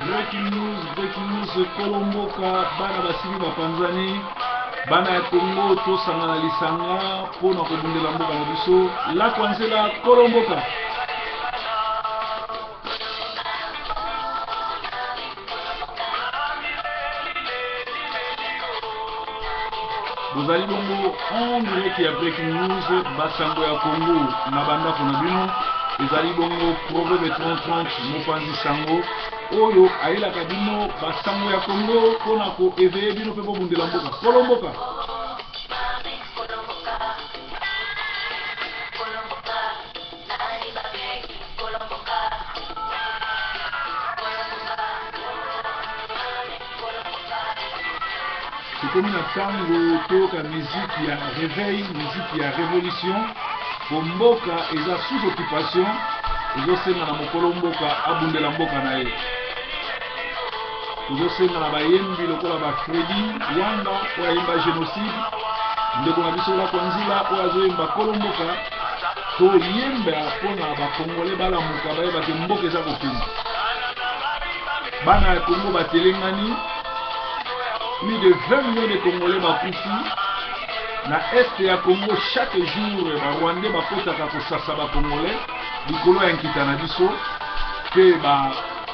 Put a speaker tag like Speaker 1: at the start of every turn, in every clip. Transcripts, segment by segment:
Speaker 1: breaking news, Kolomboka, bana basili bapanzani, bana ya Congo tosanga na lisanga pona kobundela mboka na biso, la kwanzela Kolomboka. Bozali bongo en direct ya breaking news, basango ya Congo na banda kona bino, ezali bongo proverbe 30-30 mopanzi sango oyo ayelaka bino basango ya Congo pona ko eveye bino pe bobundela mboka Kolomboka. Comme na tango toka musique ya réveil, musique ya révolution, Bomboka eza sous occupation, ezosenga na mokolo mboka abundela mboka na ye. Tozosenga na bayembi lokola ba Freddy Wanda oyo ayemba génocide, ndeko na biso la kwanzila oyo azoyemba Kolomboka, toyemba mpona bakongole balamuka bayebake mboka eza kokende. Bana ya Congo batelengani, plus de 20 millions de Congolais bakufi na est ya Congo. Chaque jour ba Rwandais bakotaka kosasa ba Congolais likolo ya nkita na biso pe ba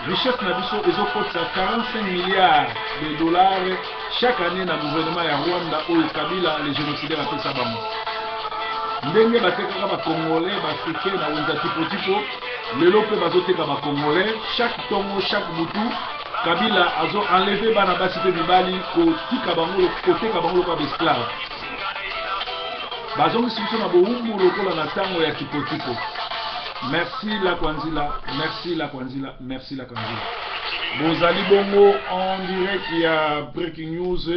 Speaker 1: richesse na biso ezokotisa 45 milliards de dollars chaque année na gouvernement ya Rwanda oyo Kabila les génocidaires apesa bango. Ndenge batekaka ba Congolais ba africain na wenza tipo lelo pe bazoteka ba Congolais chaque tongo chaque butu. Kabila azo enlevé bana basi pe mibali ko tika bango koteka bango kwa esclave. Bazongi sibiso na boumbu lokola na tango ya tipo. Merci la kwanzila, merci la kwanzila, merci la kwanzila. Bozali bongo en direct ya breaking news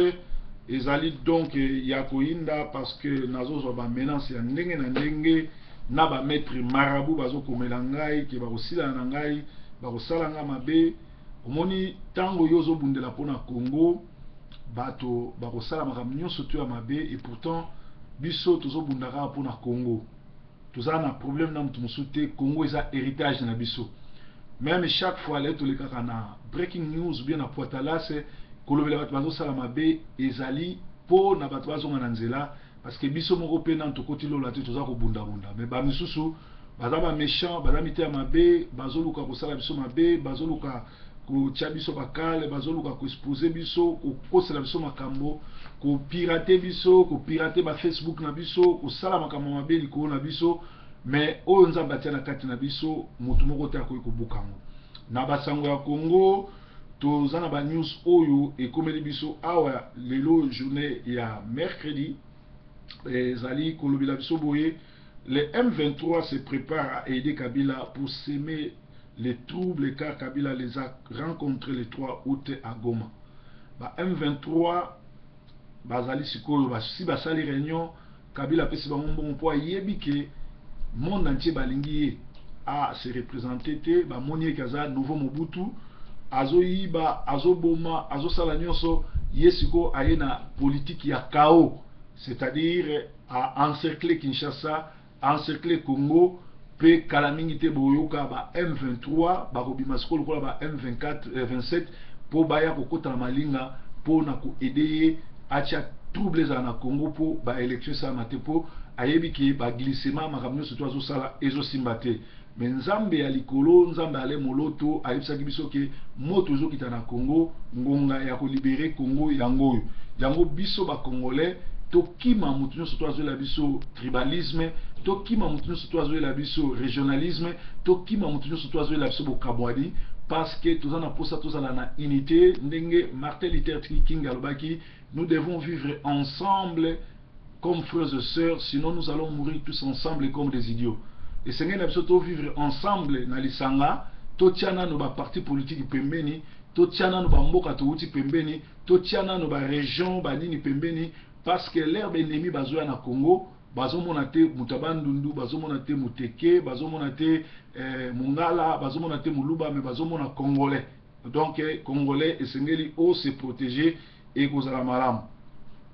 Speaker 1: ezali donc ya koinda parce que nazo zo ba menace ya ndenge na ndenge na ba maître marabout bazo komela ngai ke ba kosila na ngai ba kosala nga mabe. Omoni tango yozo bundela pona Congo bato bakosala makambo nyonso to ya mabe et pourtant biso tozo bundaka pona Congo toza na problème na mutu musute. Congo eza héritage na biso, même chaque fois les to lekaka na breaking news bien na poitalase kolobela bato bazosala mabe ezali po na bato bazonga na nzela parce que biso moko pe na tokoti lola te toza ko bunda mais ba misusu baza ba méchant baza mite ya mabe bazoluka kosala biso mabe bazoluka ko chabiso bakale bazoluka ko exposer biso ko kosela biso makambo ko pirater biso ko pirater ba Facebook na biso ko sala makambo mabe likolo na biso mais oyo nzamba tia na kati na biso mutu moko te akoki kobukango na basango ya Congo. Tozana ba news oyo ekomeli biso awa lelo journée ya mercredi ezali kolobela biso boye le M23 se prépare à aider Kabila pour s'aimer les troubles car Kabila les a rencontrés le 3 août à Goma. Ba M23 bazali sikoyo si basali réunion Kabila pesi bango mbongo po ayebi ke monde entier balingi a se représenter te ba moni kaza nouveau Mobutu azoyiba azoboma azosala nyonso yesiko ayena politique ya chaos, c'est-à-dire à encercler Kinshasa, encercler Congo. Pe kalamingi te boyoka ba M23 bakobima sikolo kola ba M24 27 po baya kokota na malinga po na ko aider acha troubles na Congo po ba élection sa mate po ayebi ki ba glissement makamyo surtout azo sala ezo simbate. Mais nzambe ya likolo nzambe ale moloto ayebisa biso ke moto zo kita na Congo ngonga ya ko libérer Congo yango biso ba Congolais tokima mutu nyonso to azoyela biso tribalisme, tokima mutu nyonso to azoyela biso régionalisme, tokima mutu nyonso to azoyela biso bokabwani parce que tozana posa tozala na unité ndenge Martin Luther King alobaki nous devons vivre ensemble comme frères et sœurs sinon nous allons mourir tous ensemble comme des idiots. Et c'est ngena biso to vivre ensemble na lisanga totiana no ba parti politique pembeni totiana no ba mboka to uti pembeni totiana no ba région ba nini pembeni. Parce que l'herbe ennemie bazoya na Congo, bazomona te Mutabandundu, bazomona te Muteke, bazomona te Mungala, bazomona te Muluba, mais bazomona Congolais. Donc Congolais esengeli o se protéger et kozala malam.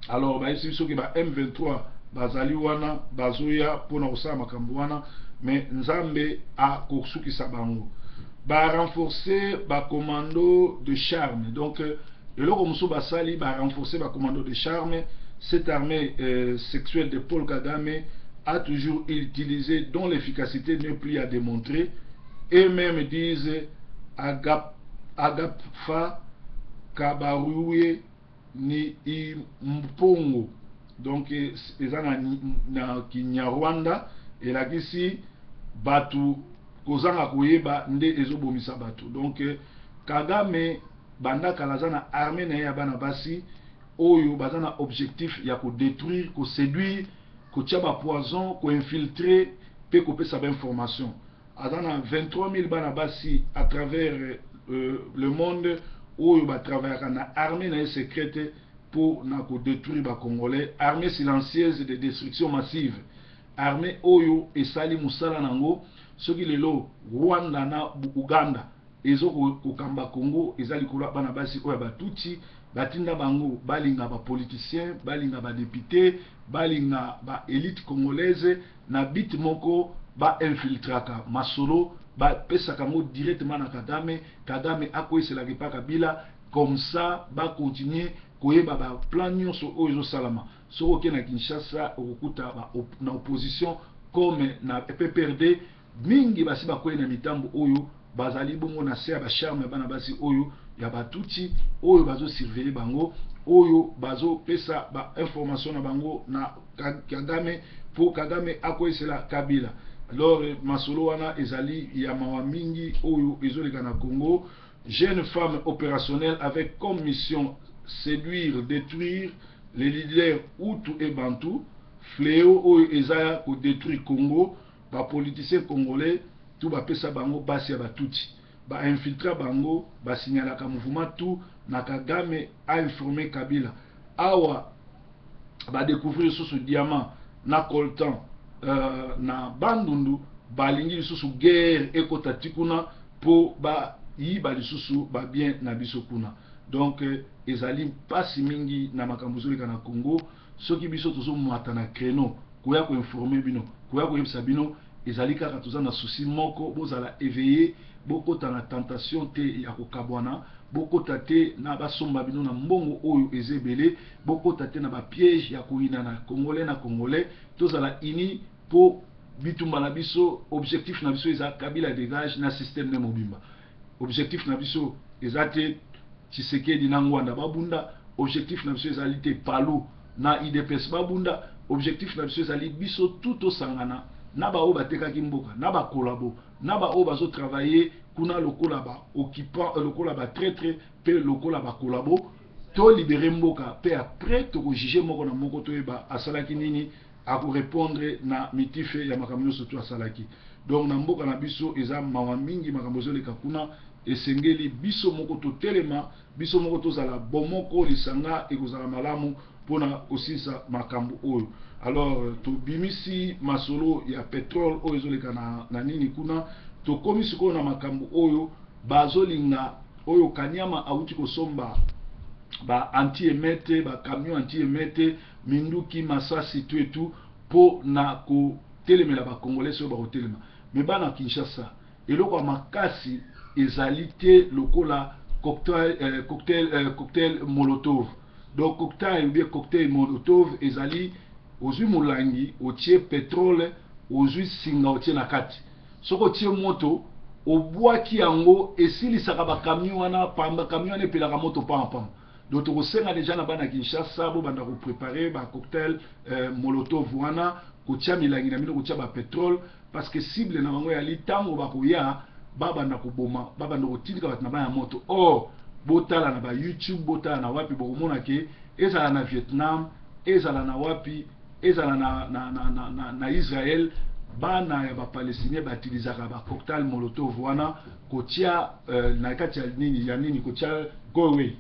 Speaker 1: Alors ba esi biso ke ba M23 bazali wana bazoya pona kosala makambo wana mais nzambe a kosukisa bango. renforcer ba commando de charme. Donc eloko musu basali renforcer ba commando de charme. Cette armée sexuelle de Paul Kagame a toujours utilisé, dont l'efficacité n'est plus à démontrer. Et même disent Agapfa Kabaruye ni Mpongo. Donc eza na Kinyarwanda elakisi batu kozanga koyeba nde ezobomisa batu. Donc Kagame banda kalaza na armée na ya bana basi oyo baza na objectif ya ko détruire, ko séduire, ko tia ba poison, ko infiltrer pe ko pesa ba information. Aza na 23 000 bana basi à travers le monde oyo ba travaillera na armée na secrète pour na ko détruire ba Congolais, armée silencieuse de destruction massive, armée oyo esali musala nango soki lelo Rwanda na Uganda ezo kokamba Congo ezali kola bana basi oyo batuti batinda bango balinga ba politicien, balinga ba député, balinga ba élite congolaise na bit moko ba infiltraka masolo ba pesa kango directement na Kagame akoyesela pa Kabila, comme ça ba continuer koyeba ba plan nyonso oyo salama soko ke na Kinshasa okukuta ba na opposition comme na PPRD mingi basi bakoye na mitambo oyo bazali bongo na se ba charme bana basi oyo ya batuti oyo bazo surveiller bango oyo bazo pesa ba information na bango na Kagame pour Kagame akoyesela Kabila. Alors masolo wana ezali ya mawa mingi oyo ezoleka na Congo. Jeune femme opérationnelle avec comme mission séduire, détruire les leaders Hutu et Bantu. Fléau oyo ezaya ko détruire Congo, ba politiciens congolais tout ba pesa bango basi ya batuti, ba infiltrer bango, ba signaler ka mouvement tout na Kagame a informé Kabila. Awa ba découvrir sous ce diamant na coltan na Bandundu balingi lisusu guerre ekota tikuna po ba yiba lisusu ba bien na biso kuna. Donc ezali pasi mingi na makambo zoleka na Congo soki biso tozo mwata na créneau koya ko informer bino koya ko yebisa bino ezali kaka toza na souci moko bozala éveillé bokota na tentation te ya kokabwana bokota te na basomba bino na mbongo oyo ezebele bokota te na ba piège ya koina na congolais tozala ini po bitumba na biso. Objectif na biso eza Kabila dégage na système ne mobimba. Objectif na biso eza te Tshisekedi na Ngwanda babunda. Objectif na biso ezali te Palu na IDPS babunda. Objectif na biso ezali biso tout osangana na ba oyo batekaki mboka na ba kolabo na ba oyo bazo travailler kuna lokola ba occupant lokola ba traître pe lokola ba kolabo to libérer mboka pe après to juger moko na moko to eba asalaki nini a ko répondre na mitife ya makambo surtout asalaki. Donc na mboka na biso eza mawa mingi makambo zoleka kuna esengeli biso moko to telema biso moko tozala bomoko lisanga ekozala malamu pona osisa makambo oyo. Alors to bimisi masolo ya pétrole oyo ezoleka na nini kuna to komisi ko na makambo oyo bazolinga oyo Kanyama auti kosomba ba anti-émete ba camion anti-émete minduki masasi tout po na ko telemela ba congolais so ba hotelema me bana Kinshasa eloko makasi ezalité lokola cocktail molotov. Donc cocktail ou bien cocktail molotov ezali ozui mulangi otie pétrole ozui singa otie na kati soko tie moto obwaki yango esilisaka ba camion wana pamba camion wana epelaka moto pamba. Donc tokosenga déjà na bana Kinshasa bo banda ko préparer ba cocktail molotov wana kotia milangi na bino kotia ba pétrole parce que cible na bango ya litango bakoya babanda koboma babanda kotindika bato na bana moto. Or botala na ba YouTube botala na wapi bokomona ke ezala na Vietnam ezala na wapi ezala na Israël bana ya ba palestinien batilizaka ba cocktail molotov wana kotia na kati ya nini kotia gowe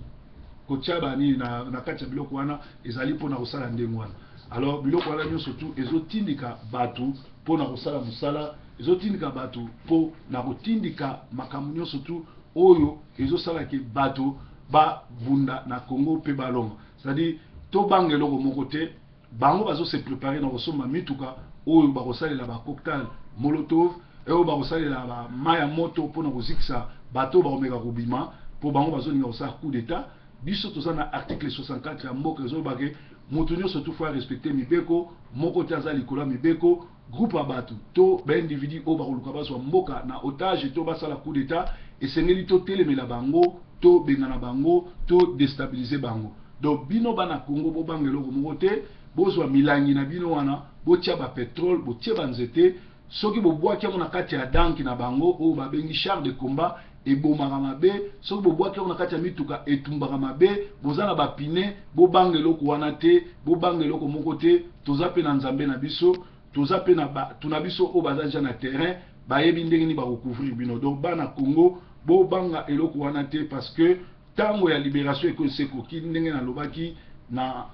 Speaker 1: kotia ba nini na kati ya biloko wana ezali pona kosala ndenge wana. Alors biloko wana nyonso surtout ezotindika batu pona kosala musala ezotindika batu po na kotindika makambo nyonso surtout oyo ezosala ke batu ba bunda na Congo pe balonga. C'est-à-dire to bangeloko moko te bango bazo se préparer na kosomba mituka oyo bakosalela ba cocktail molotov et au barosali la maya moto pour nous ça bateau baromeka kubima pour bango bazoni ça coup d'état biso tozana article 64 ya mboka zo bake moto nyonso surtout faut respecter mibeko moko taza likola mibeko groupe abatu to ba individu o bakoluka bazwa mboka na otage to basala coup d'état et sengeli to telemela bango to bengana bango to déstabiliser bango donc bino bana Congo bo bangelo ko moko te bozwa milangi na bino wana botia ba pétrole botia ba nzete soki bo boaki na kati ya danki na bango o ba bengi char de combat et bomaka mabe soki bo boaki na kati ya mituka etumbaka mabe bozana ba pine bo bangelo ko wana te bo bangelo ko moko te toza pe na nzambe na biso toza pe na ba tuna biso o bazanja na terrain ba yebi ndenge ni ba recouvrir bino donc bana Congo bo banga eloko wana te parce que tango ya libération ekose koki ndenge na lobaki na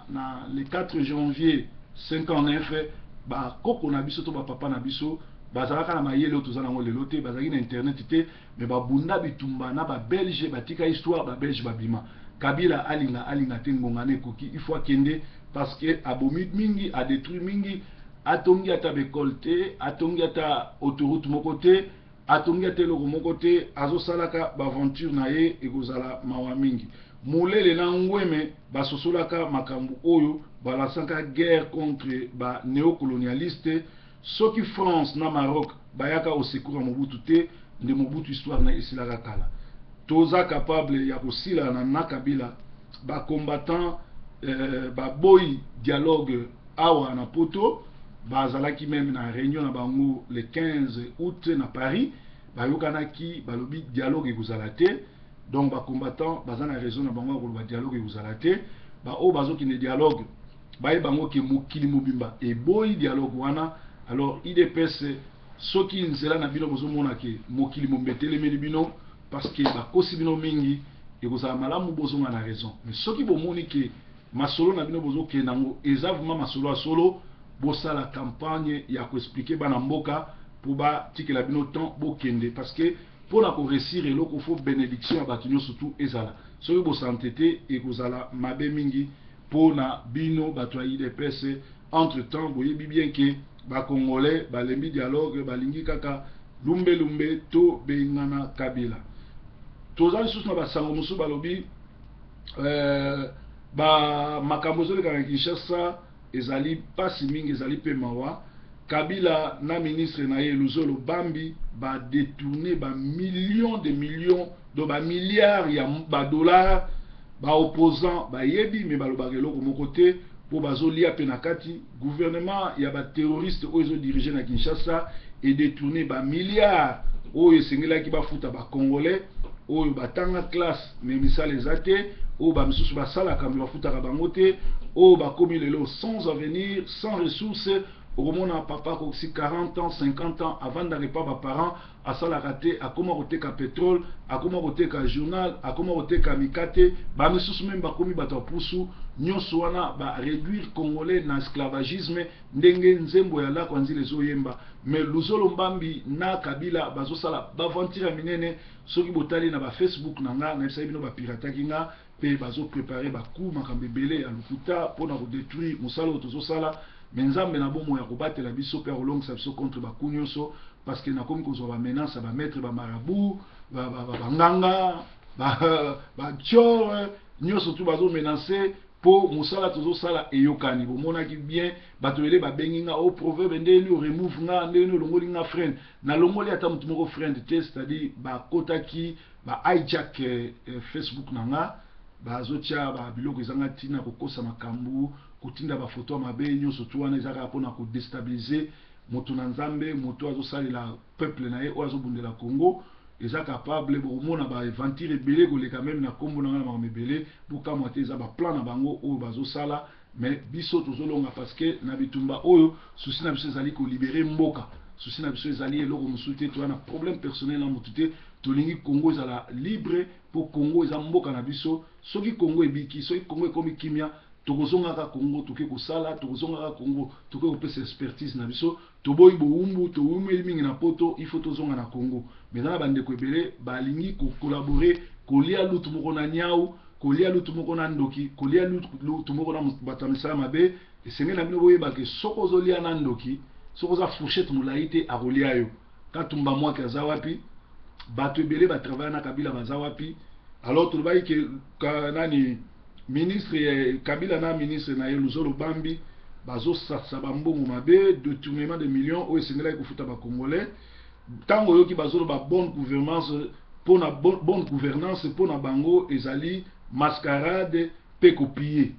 Speaker 1: le 4 janvier 59 ba koko na biso to ba papa na biso bazalaka na mayele to zana ngole lote bazaki na internet te mais ba bunda bitumba na ba belge batika histoire ba belge babima Kabila alinga te ngongane koki il faut akende parce que abomi mingi a détruit mingi atongi ata bekolte atongi ata autoroute moko te atongi ata eloko moko te azosalaka baventure na ye ekozala mawa mingi molele na ngweme basosolaka makambo oyo balasaka guerre contre ba néocolonialiste soki France na Maroc bayaka au secours ya Mobutu te nde Mobutu histoire na esilaka kala toza capable ya kosila na Kabila ba combattant boy dialogue awa na poto bazalaki même na réunion na bango le 15 août na Paris bayokanaki balobi dialogue ekozala te donc ba combattant bazana raison na bango ko ba dialogue ekozala te ba o bazoki ne dialogue baye bango ke mokili mobimba e boy dialogue wana alors IDPS soki nzela na bino bozomona ke mokili mombetele meli bino parce que ba kosi bino mingi ekozala malamu bozonga na raison mais soki bomoni ke masolo na bino bozoke nango ezavuma masolo solo bosala campagne ya ko expliquer bana mboka pour ba tikela bino temps bokende parce que pour la réussir eloko faut bénédiction ya bato nyonso surtout ezala soki bosantete ekozala mabe mingi pour na bino bato ya IDPS entre temps boyebi bien que ba congolais balembi dialogue balingi kaka lumbe to bengana Kabila toza lisusu na basango mosusu balobi ba makambo ezoleka na Kinshasa ezali pasi mingi ezali pe mawa Kabila na ministre na ye Luzolo Bambi ba détourner ba millions de millions do ba milliards ya ba dollars ba opposant ba yebi me balobaka eloko moko te po bazolia pe na kati gouvernement ya ba terroriste oyo diriger na Kinshasa et détourner ba milliards oyo esengelaki bafuta ba congolais oyo batanga classe mais misala ezate oyo ba misusu basalaka me bafutaka bango te oyo bakomi lelo sans avenir sans ressources au moment papa aussi 40 ans 50 ans avant d'arriver pas parents à ça la raté à comment oteka pétrole à comment oteka journal à comment oteka mikate ba misusu même ba komi bato pusu nyonso wana ba réduire congolais na esclavagisme ndenge nzembo ya la kwanzi les oyemba mais Luzolo Mbambi na Kabila bazo sala ba ventira minene soki botali na ba Facebook na nga na saibino ba pirataki nga pe bazo préparer ba coup makambe belé ya lukuta pona ko détruire musalo tozo sala menzambe na bomo ya kobatela biso pe olong sa biso contre ba kunyoso parce que na komi kozwa ba menace ba maître ba marabout ba nganga ba tchor nyoso tu bazo menacer po musala tozo sala eyokani bomonaki bien bato ele ba benginga au proverbe ndeni o remove nga ndeni longoli nga friend na longoli ata mutu moko friend te c'est-à-dire ba kotaki ba hijack Facebook na nga bazotia ba biloko ezanga tina kokosa makambu kotinda ba photo mabe nyonso tu wana ezaka pona ko déstabiliser moto na nzambe moto azosalela peuple na ye o azobundela Congo eza capable bomona ba aventure belé koleka même na kombo na ngana mebele buka moté eza ba plan na bango oyo bazosala mais biso tozolonga parce que na bitumba oyo souci na biso ezali ko libérer mboka souci na biso ezali eloko mosuté to na problème personnel na motuté tolingi Congo ezala libre pour Congo eza mboka na biso soki Congo ebiki soki Congo ekomi kimia tokozonga ka Congo toke kosala tokozonga ka Congo toke kopesa expertise na biso toboyi boumbu to umeli mingi na poto il faut tozonga na Congo mais na bande ko ebele balingi ko collaborer kolia lutu moko na nyau kolia lutu moko na ndoki kolia lutu moko na batamisala mabe esengeli na bino boyeba ke soko zolia na ndoki soko za fourchette molaite akolia yo Katumba Mwake aza wapi, bato ebele ba travailler na Kabila baza wapi. Alors tout le que nani ministre Kabila na ministre na Luzolo Bambi bazo sa bambongo mabe détournement de millions o esengela ikufuta ba Congolais. Tango yoki bazo ba bonne gouvernance pour na bonne gouvernance pour na bango ezali mascarade pe copier.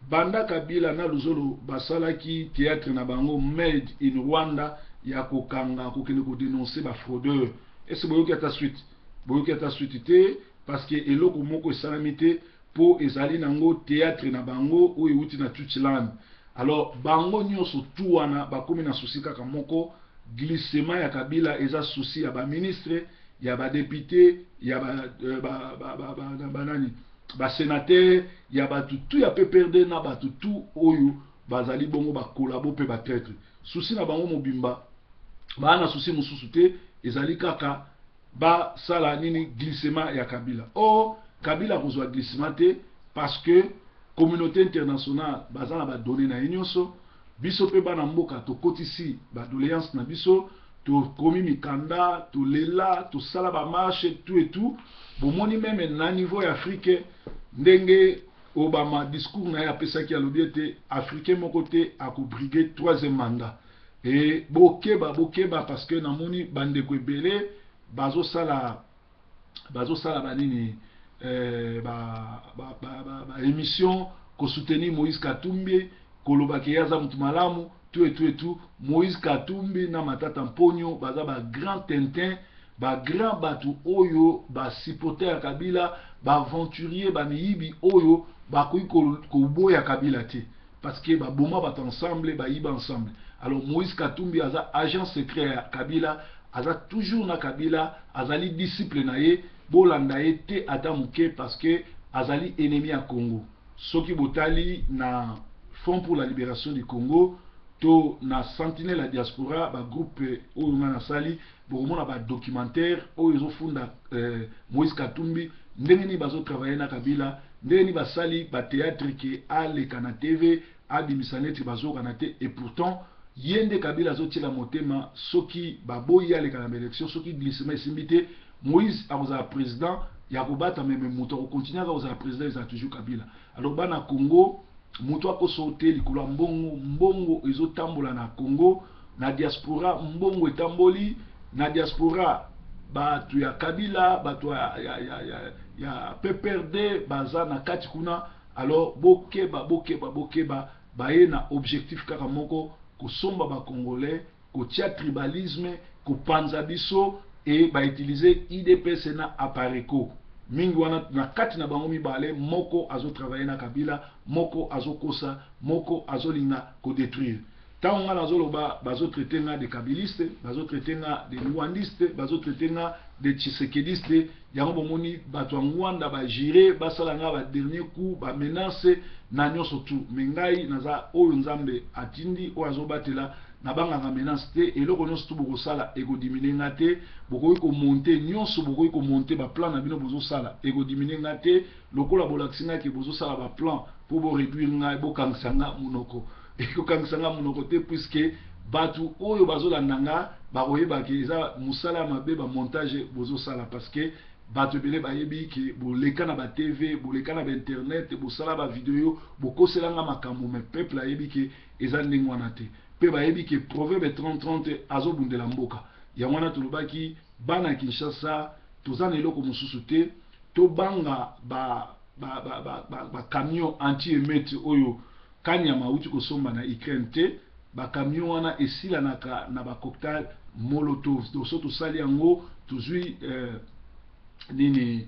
Speaker 1: Banda Kabila na Luzolo basalaki théâtre na bango made in Rwanda ya kokanga kokende ko dénoncer ba fraudeur. Et c'est boyoki ata suite. Boyoki ata suite te parce que eloko moko esalamite pour ezali nango théâtre na bango ou euti na Tutchiland. Alors bango nyonso tout wana bakomi na souci kaka moko glissement ya Kabila eza souci ya ba ministre, ya ba député, ya ba sénateur, ya ba tout ya PPRD na ba tout oyo bazali bongo ba collabo pe ba traître. Souci na bango mobimba. Ba na souci mususu te ezali kaka ba sala nini glissement ya Kabila. Oh Kabila kozwa glissement te parce que communauté internationale bazana ba donner na nyonso biso pe bana mboka to kotisi ba doléance na biso to komi mikanda to lela to sala ba marche tout et tout bomoni même na niveau africain ndenge Obama discours na ya pesaki ya lobiete africain mon côté a ko briguer troisième mandat et bokeba parce que namoni bande ko ebele bazo sala banini émission ko soutenir Moïse Katumbi kolobaki yaza mutu malamu tout Moïse Katumbi na Matata Mponyo baza ba grand tintin ba grand batu oyo ba supporter ya Kabila ba aventurier ba miyibi oyo ba ko boya Kabila te parce que ba boma bat ensemble ba yiba ensemble. Alors Moïse Katumbi aza agent secret ya Kabila aza toujours na Kabila azali disciple na ye bolanda ye te ata muke parce que azali ennemi ya Congo. Soki botali na Front pour la libération du Congo to na Sentinelle la diaspora ba groupe oyo na sali bokomona ba documentaire oyo ezofunda Moïse Katumbi ndenge ni bazo travailler na Kabila ndenge ni basali ba théâtre ke aleka na TV abimisaneti bazo kanate et pourtant yende Kabila azotila motema soki baboyi aleka na élection soki glissement esimbite Moïse akoza président ya kobata même moto ko continuer akoza président za toujours Kabila. Alors bana Congo moto akosote likolo mbongo ezotambola na Congo na diaspora mbongo etamboli na diaspora batu ya Kabila batu ya PPRD baza na kati kuna. Alors bokeba baye na objectif kaka moko kosomba ba Congolais kotia tribalisme kopanza biso et ba utiliser IDPS na apareko mingi wana na kati na bango mibale moko azo travailler na Kabila moko azo kosa moko azo linga ko détruire. Tant on a bazoloba bazo traiter nga de kabiliste bazo traiter nga de rwandiste bazo traiter nga de tshisekediste yango bomoni bato ngwanda ba gérer basala nga ba dernier coup ba menace na nyonso tout mengai naza oyo nzambe atindi o azo batela na banga nga menace te eloko nyonso tout boko sala ego diminuer nga te boko ko monter nyonso boko ko monter ba plan na bino bozo sala ego diminuer nga te lokola bolaksinga ke bozo sala ba plan pour bo réduire nga bo kangsanga munoko eko kangsanga munoko te puisque batu oyo bazolanda nga bakoyeba ke eza musala mabe ba montage bozo sala parce que batu bele bayebi ke boleka na ba TV boleka na ba internet bosala ba video bokosela nga makambo me peuple ayebi ke eza ndenge wana te pe bayebi ke proverbe 30-30 azobundela mboka ya wana tulobaki bana Kinshasa tozana eloko mususu te to banga ba camion anti-émeute oyo kanyama uti kosomba na Ukraine te ba camion wana esila na ba cocktail molotov to so to sali yango tozui nini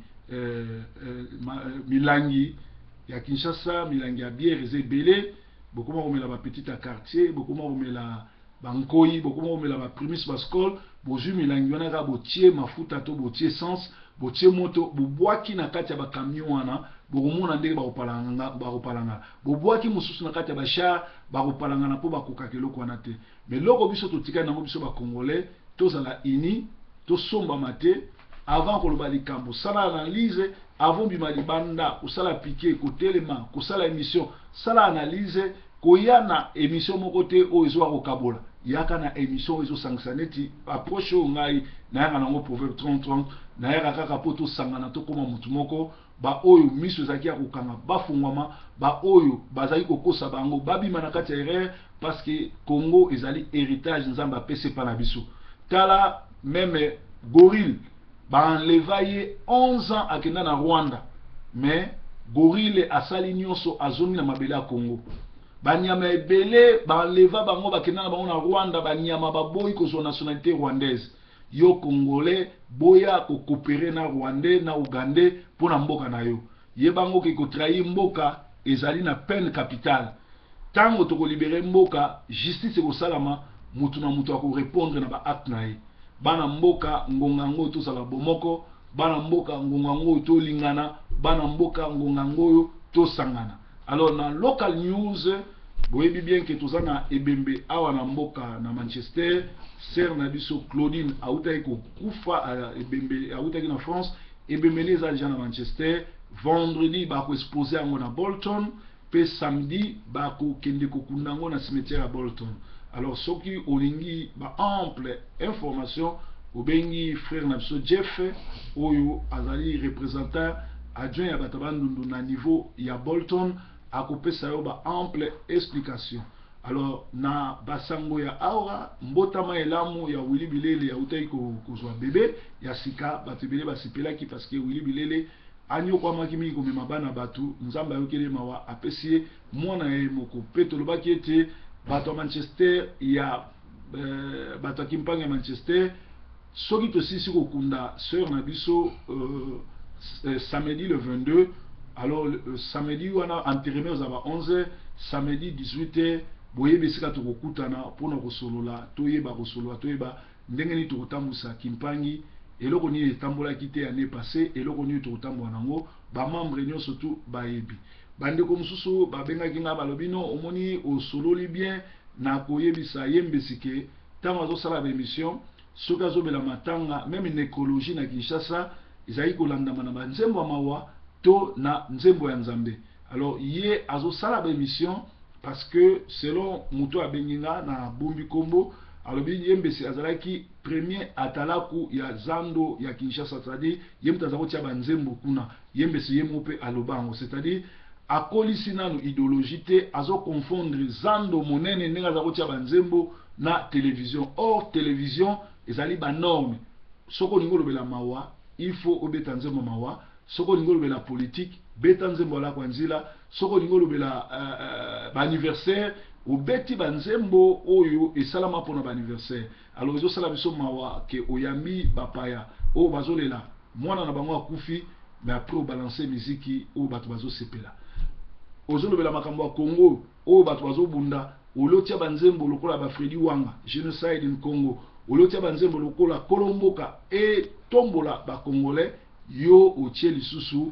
Speaker 1: milangi ya Kinshasa milangi ya bière ezebele bokoma komela ba petite quartier bokoma komela bankoyi bokoma komela ba primus bascol bozui milangi wana ka botie mafuta to botie essence botie moto bobwaki na kati ya ba camion wana bokomona ndenge bakopalanga bobwaki mosusu na kati ya bachar bakopalanga na po bakoka keloko wana te mais loko biso totika nango biso ba Congolais tozala ini tosomba mate avant koloba likambo sala analyse avant bima libanda kosala piqué kotelema kosala émission sala analyse koya na émission moko te o ezwa ko kabola yaka na émission ezo sangisa neti approche o ngai na yaka nango proverbe 30 na yaka kaka po to sangana to koma mutu moko ba oyo miso ezaki ya kokanga bafungwama ba oyo bazali kokosa bango babima na kati ya erreur parce que Congo ezali héritage nzambe apesi pa na biso tala même Gorille baenleva ye 11 ans akenda na Rwanda mais Gorille asali nyonso azongi na mabele ya Congo banyama ebele baenleva bango bakenda na bango na Rwanda banyama baboyi kozwa nationalité rwandaise yo Congolais boya ko coopérer na Rwandais na Ougandais pour na mboka na yo ye bango ke ko trahir mboka ezali na peine capitale tango to ko libérer mboka justice ko salama mutu na mutu ko répondre na ba acte na ye bana mboka ngonga ngo to sala bomoko bana mboka ngonga ngo to lingana bana mboka ngonga ngo to sangana. Alors na local news boyebi bien que tozana ebembe awa na mboka na Manchester ser na biso Claudine autaki ko kufa ebembe autaki na France ebembe neza déjà na Manchester vendredi ba ko exposer yango na Bolton pe samedi ba ko kende ko kundango na cimetière à Bolton. Alors soki olingi ba ample information obengi frère na biso Jeff oyo azali représentant adjoint ya batabandundu na niveau ya Bolton akopesa yo ba ample explication. Alors na basango ya aura mbotama elamu ya Willy Bilele ya utai kozwa bébé ya sika batebele basipelaki parce que Willy Bilele anyo kwa makimi ko mema bana batu nzamba yokele mawa apesie mwana ye moko peto lobaki ete bato Manchester ya bato kimpanga ya Manchester soki to sisi ko kunda sœur na biso samedi le 22. Alors samedi wana enterrement za ba 11h samedi 18h boyebe sika to kokutana pona kosolola toyeba kosolola toyeba ndenge ni to kotambusa kimpangi eloko ni etambola kite année passée eloko ni to kotambola nango ba membre nyo surtout bayebi bande ko mususu babenga kinga balobino omoni osololi bien na koyebisa yembesike tama zo sala ba émission soka zo bela matanga même une écologie na Kinshasa izai kolanda mana banzembo mawa to na nzembo ya nzambe. Alors ye azo sala ba émission parce que selon muto abenginga na Bombi Kombo alobi yembesi azalaki premier atalaku ya zando ya Kinshasa, c'est-à-dire yemtaza kotia ba nzembo kuna yembesi yemope alobango, c'est-à-dire akolisi nanu idéologie te azo confondre zando monene nenga za kotia ba nzembo na télévision. Or télévision ezali ba norme soko ningo lobela mawa il faut obeta nzembo mawa soko ningo lobela politique beta nzembo la kwanzila soko ningo lobela ba anniversaire obeti ba nzembo oyo esalama pona ba anniversaire. Alors ezo sala biso mawa ke oyambi bapaya o bazolela mwana na bango akufi mais après balancer musique o bato bazo sepela ozo lobela makambo ya Congo o bato bazo bunda olotia ba nzembo lokola ba Freddy Wanga génocide in Congo olotia ba nzembo lokola kolomboka et tombola ba Congolais yo otie lisusu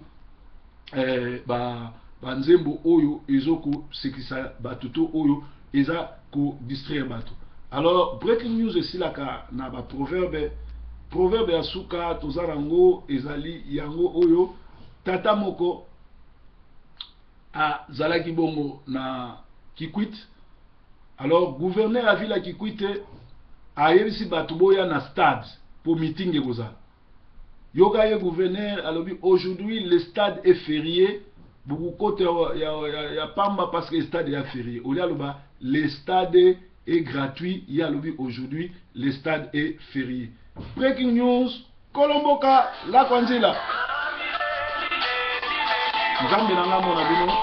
Speaker 1: ba nzembo oyo ezoko sekisa batuto oyo eza ko distraire bato. Alors breaking news esilaka na ba proverbe ya suka tozarango ezali yango oyo tata moko a zalaki bongo na Kikwit. Alors gouverneur a ville Kikwit a yebisi bato boya na stade pour meeting ekozala. Yoga ye gouverneur alobi aujourd'hui le stade est férié beaucoup côté ya pamba parce que le stade est férié. Au lieu le stade est gratuit, il y a lobby aujourd'hui le stade est férié. Breaking news Kolomboka la Kwanzila. Nzambe nanga mona bino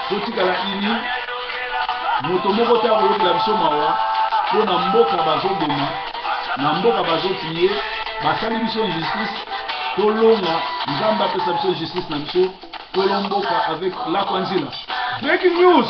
Speaker 1: totika la ini moto moko ta ko la biso mawa pona mboka bazoboma na mboka bazotiye basali biso justice tolonga nzamba pesa biso justice na biso tolomboka avec la Kwanzila. Breaking news